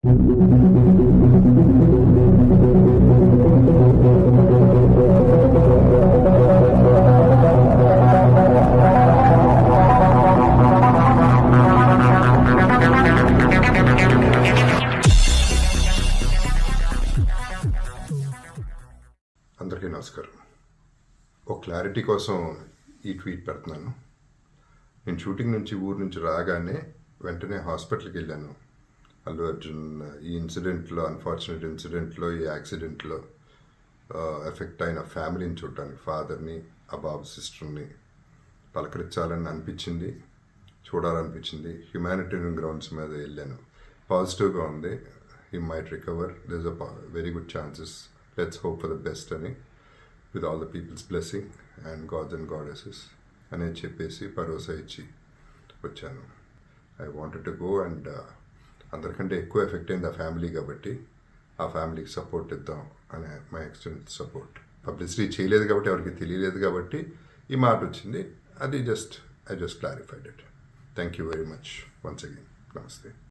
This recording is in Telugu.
అందరికీ నమస్కారం. ఒక క్లారిటీ కోసం ఈ ట్వీట్ పెడుతున్నాను. నేను షూటింగ్ నుంచి ఊరు నుంచి రాగానే వెంటనే హాస్పిటల్కి వెళ్ళాను. అల్లు అర్జున్ ఈ ఇన్సిడెంట్లో, అన్ఫార్చునేట్ ఇన్సిడెంట్లో, ఈ యాక్సిడెంట్లో ఎఫెక్ట్ అయిన ఫ్యామిలీని చూడటానికి, ఫాదర్ని, ఆ బాబు సిస్టర్ని పలకరించాలని అనిపించింది, చూడాలనిపించింది. హ్యుమానిటేరియన్ గ్రౌండ్స్ మీద వెళ్ళాను. పాజిటివ్గా ఉంది. He might recover. There is a very good chances. Let's hope for the best అని, with all the peoples blessing and gods and goddesses అనేది చెప్పేసి భరోసా ఇచ్చి వచ్చాను. I wanted to go and అందరికంటే ఎక్కువ ఎఫెక్ట్ అయింది ఆ ఫ్యామిలీ కాబట్టి ఆ ఫ్యామిలీకి సపోర్ట్ ఇద్దాం అనే మై ఎక్స్టెంట్ సపోర్ట్. పబ్లిసిటీ చేయలేదు కాబట్టి, ఎవరికి తెలియలేదు కాబట్టి ఈ మాట వచ్చింది. అది I just clarified it. Thank you very much once again. నమస్తే.